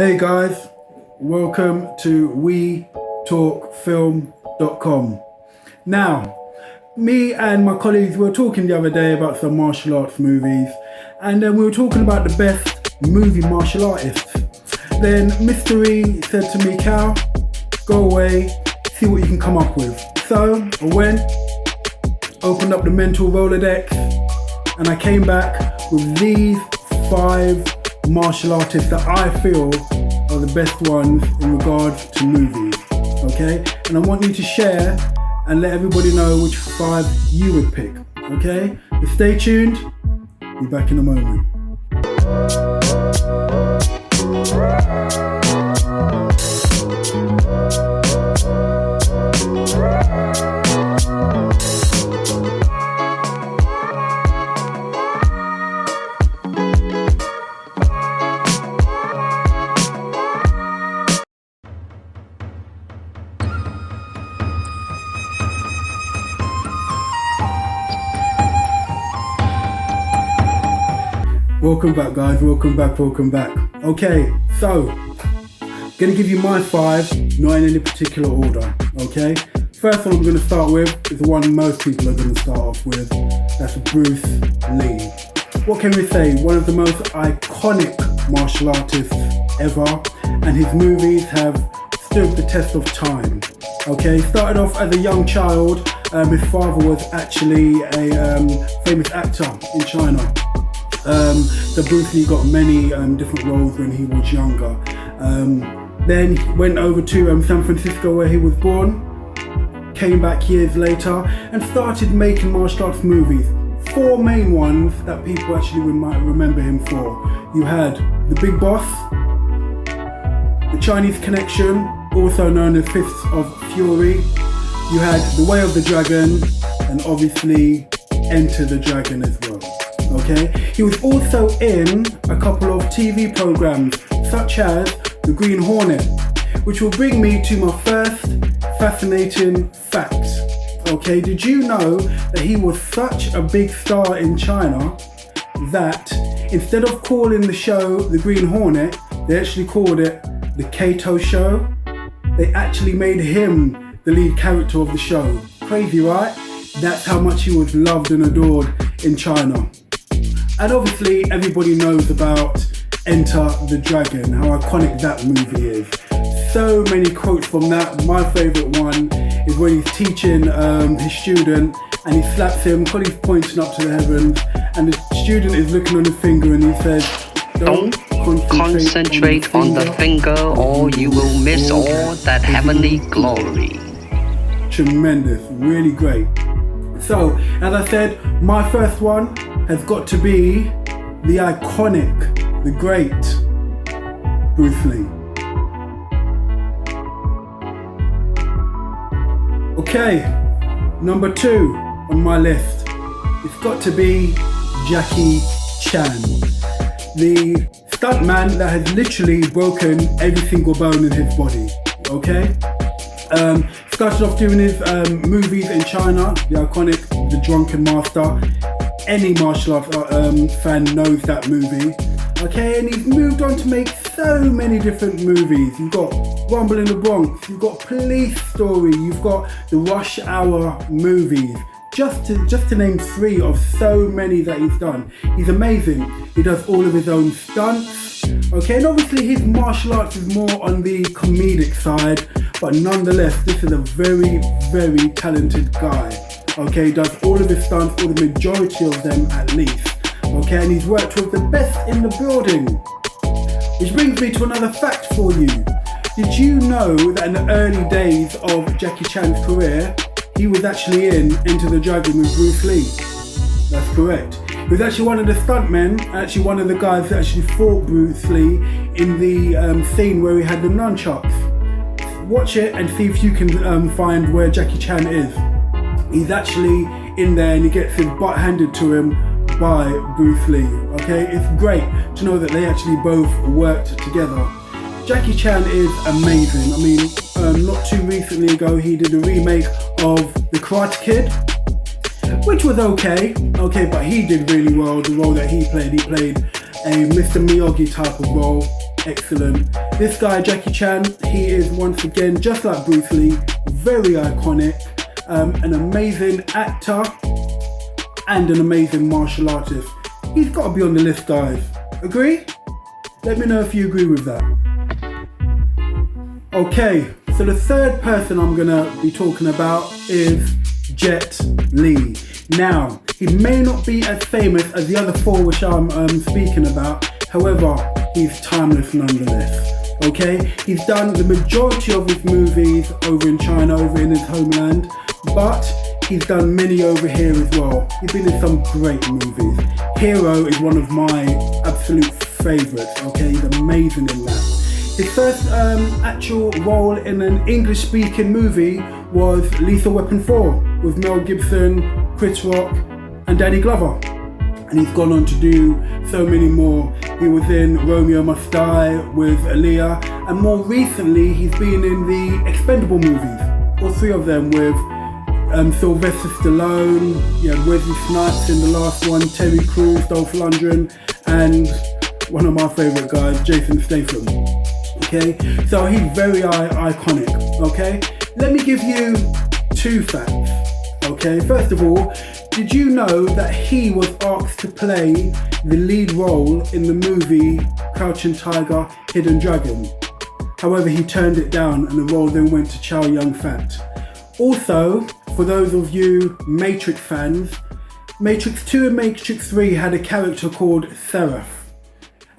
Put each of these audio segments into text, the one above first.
Hey guys, welcome to WeTalkFilm.com. Now, me and my colleagues were talking the other day about some martial arts movies, and then we were talking about the best movie martial artists. Then Mystery said to me, Cal, go away, see what you can come up with. So I went, opened up the mental Rolodex, and I came back with these 5 martial artists that I feel are the best ones in regards to movies, okay? And I want you to share and let everybody know which 5 you would pick, okay? So stay tuned, be back in a moment. Welcome back guys, welcome back. Okay, so, gonna give you my 5, not in any particular order, okay? First one I'm gonna start with is the one most people are gonna start off with. That's Bruce Lee. What can we say? One of the most iconic martial artists ever, and his movies have stood the test of time. Okay, started off as a young child. His father was actually a famous actor in China. So Bruce Lee got many different roles when he was younger. Then went over to San Francisco where he was born, came back years later and started making martial arts movies. 4 main ones that people actually might remember him for. You had The Big Boss, The Chinese Connection, also known as Fists of Fury. You had The Way of the Dragon, and obviously Enter the Dragon as well. Okay, he was also in a couple of TV programs such as The Green Hornet, which will bring me to my first fascinating fact. Okay, did you know that he was such a big star in China that instead of calling the show The Green Hornet, they actually called it The Kato Show? They actually made him the lead character of the show. Crazy, right? That's how much he was loved and adored in China. And obviously everybody knows about Enter the Dragon, how iconic that movie is. So many quotes from that. My favourite one is when he's teaching his student and he slaps him, while he's pointing up to the heavens, and the student is looking on the finger and he says, Don't concentrate on the finger or you will miss all that heavenly glory. Tremendous, really great. So, as I said, my first one has got to be the iconic, the great Bruce Lee. Okay, number 2 on my list, it's got to be Jackie Chan, the stuntman that has literally broken every single bone in his body, okay? Started off doing his movies in China, the iconic The Drunken Master. Any martial arts fan knows that movie. Okay, and he's moved on to make so many different movies. You've got Rumble in the Bronx, you've got Police Story, you've got the Rush Hour movies. Just to name 3 of so many that he's done. He's amazing. He does all of his own stunts. Okay, and obviously his martial arts is more on the comedic side, but nonetheless, this is a very, very talented guy. Okay, he does all of his stunts, or the majority of them at least. Okay, and he's worked with the best in the building. Which brings me to another fact for you. Did you know that in the early days of Jackie Chan's career, he was actually in Enter the Dragon with Bruce Lee? That's correct. He was actually one of the stuntmen, actually one of the guys that actually fought Bruce Lee in the scene where he had the nunchucks. Watch it and see if you can find where Jackie Chan is. He's actually in there and he gets his butt handed to him by Bruce Lee. Okay, it's great to know that they actually both worked together. Jackie Chan is amazing. I mean, not too recently ago he did a remake of The Karate Kid, which was okay, but he did really well. The role that he played a Mr. Miyagi type of role. excellent. This guy, Jackie Chan, he is once again, just like Bruce Lee, very iconic, an amazing actor and an amazing martial artist. He's got to be on the list, guys. Agree? Let me know if you agree with that. Okay, so the third person I'm gonna be talking about is Jet Li. Now, he may not be as famous as the other four which I'm speaking about, however, he's timeless nonetheless. Okay, he's done the majority of his movies over in China, over in his homeland, but he's done many over here as well. He's been in some great movies. Hero is one of my absolute favourites, okay, he's amazing in that. His first actual role in an English-speaking movie was Lethal Weapon 4 with Mel Gibson, Chris Rock and Danny Glover. And he's gone on to do so many more. He was in Romeo Must Die with Aaliyah, and more recently he's been in the Expendable movies, all three of them with Sylvester Stallone, you had Wesley Snipes in the last one, Terry Crews, Dolph Lundgren, and one of my favourite guys, Jason Statham. Okay, so he's very iconic. Okay, let me give you two facts. Okay, first of all, did you know that he was asked to play the lead role in the movie Crouching Tiger, Hidden Dragon? However, he turned it down and the role then went to Chow Yun-fat. Also, for those of you Matrix fans, Matrix 2 and Matrix 3 had a character called Seraph,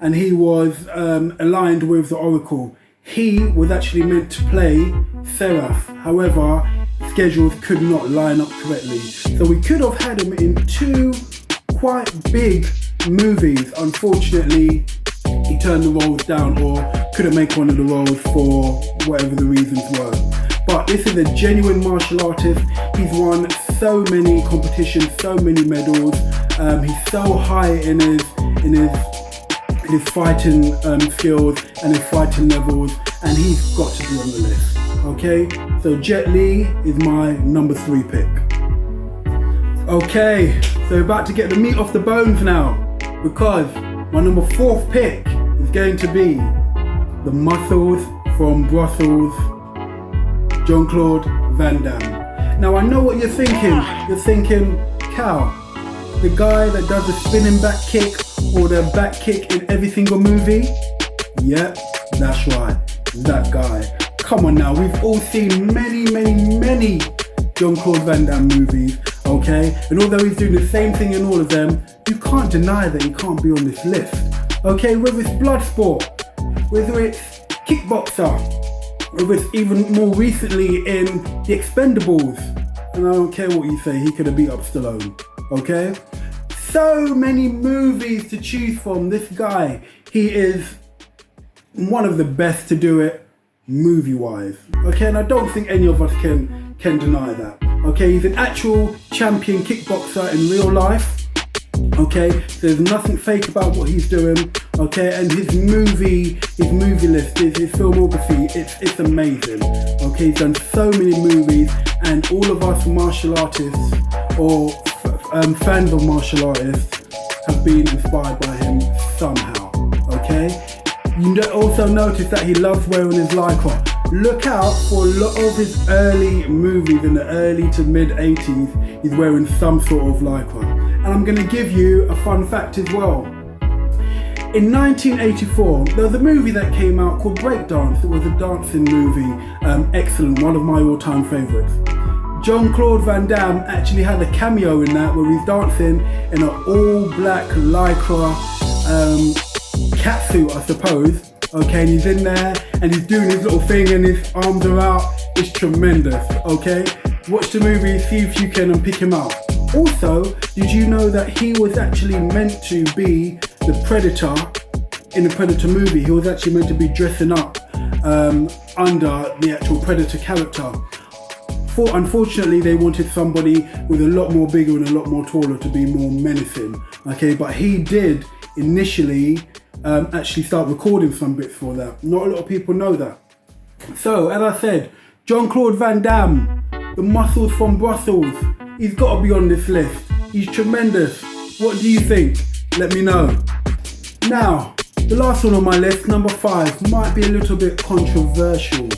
and he was aligned with the Oracle. He was actually meant to play Seraph, however, schedules could not line up correctly. So we could have had him in two quite big movies. Unfortunately, he turned the roles down or couldn't make one of the roles for whatever the reasons were. But this is a genuine martial artist. He's won so many competitions, so many medals. He's so high in his fighting skills and his fighting levels, and he's got to be on the list. Okay, so Jet Li is my number 3 pick. Okay, so we're about to get the meat off the bones now, because my number 4th pick is going to be the Muscles from Brussels, Jean-Claude Van Damme. Now I know what you're thinking. You're thinking, Cal, the guy that does the spinning back kick or the back kick in every single movie? Yep, that's right, that guy. Come on now, we've all seen many Jean-Claude Van Damme movies, okay? And although he's doing the same thing in all of them, you can't deny that he can't be on this list, okay? Whether it's Bloodsport, whether it's Kickboxer, whether it's even more recently in The Expendables, and I don't care what you say, he could have beat up Stallone, okay? So many movies to choose from. This guy, he is one of the best to do it movie-wise, okay? And I don't think any of us can deny that, okay? He's an actual champion kickboxer in real life, okay? There's nothing fake about what he's doing, okay? And his movie list, his filmography, it's amazing, okay? He's done so many movies, and all of us martial artists or fans of martial artists have been inspired by him somehow, okay? You also notice that he loves wearing his lycra. Look out for a lot of his early movies in the early to mid 80s, he's wearing some sort of lycra. And I'm going to give you a fun fact as well. In 1984, there was a movie that came out called Breakdance. It was a dancing movie, excellent, one of my all-time favourites. Jean-Claude Van Damme actually had a cameo in that where he's dancing in an all-black lycra catsuit, I suppose. Okay, and he's in there and he's doing his little thing and his arms are out. It's tremendous, okay? Watch the movie, see if you can pick him out. Also, did you know that he was actually meant to be the Predator in the Predator movie? He was actually meant to be dressing up under the actual Predator character. Unfortunately, they wanted somebody with a lot more bigger and a lot more taller to be more menacing. Okay, but he did initially actually start recording some bits for that. Not a lot of people know that. So, as I said, Jean-Claude Van Damme, the Muscles from Brussels, he's got to be on this list. He's tremendous. What do you think? Let me know. Now, The last one on my list, number 5, might be a little bit controversial,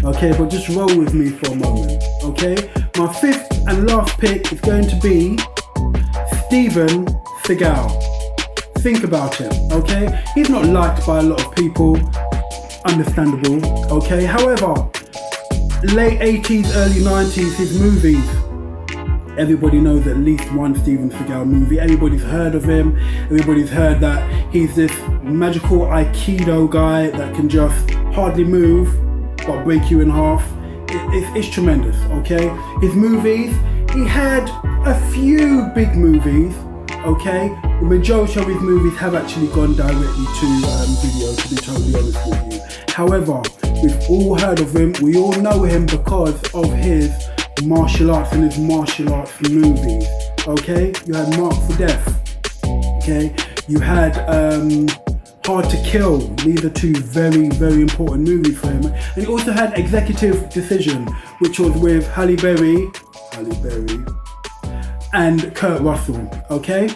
okay, but just roll with me for a moment, okay? My 5th and last pick is going to be Steven Seagal. Think about him, okay? He's not liked by a lot of people, understandable, okay? However, late 80s, early 90s, his movies, everybody knows at least one Steven Seagal movie. Everybody's heard of him. Everybody's heard that he's this magical Aikido guy that can just hardly move but break you in half. It's tremendous, okay? His movies, he had a few big movies, okay? The majority of his movies have actually gone directly to video, to be totally honest with you. However, we've all heard of him. We all know him because of his martial arts and his martial arts movies, okay? You had Mark for Death, okay? You had Hard to Kill. These are 2 very, very important movies for him. And he also had Executive Decision, which was with Halle Berry and Kurt Russell, okay?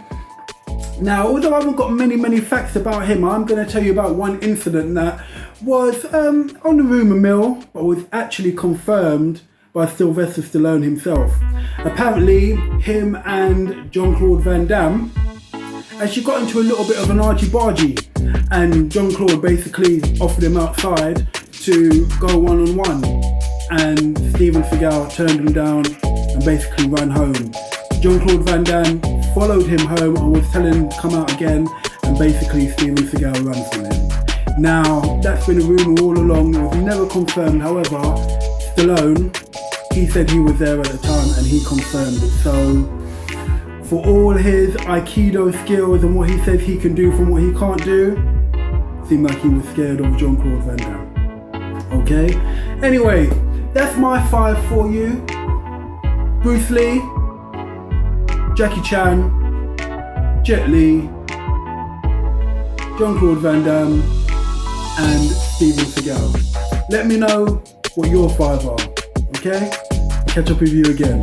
Now, although I haven't got many facts about him, I'm going to tell you about one incident that was on the rumour mill, but was actually confirmed by Sylvester Stallone himself. Apparently, him and Jean-Claude Van Damme actually got into a little bit of an argy-bargy, and Jean-Claude basically offered him outside to go one-on-one, and Steven Seagal turned him down and basically ran home. Jean-Claude Van Damme followed him home and was telling him to come out again, and basically Steven Seagal ran from him. Now, that's been a rumour all along. It was never confirmed. However, Stallone, he said he was there at the time and he confirmed it. So, for all his Aikido skills and what he says he can do from what he can't do, seemed like he was scared of Jean-Claude Van Damme. Okay? Anyway, that's my 5 for you. Bruce Lee, Jackie Chan, Jet Li, Jean-Claude Van Damme, and Steven Seagal. Let me know what your 5 are, okay? Catch up with you again.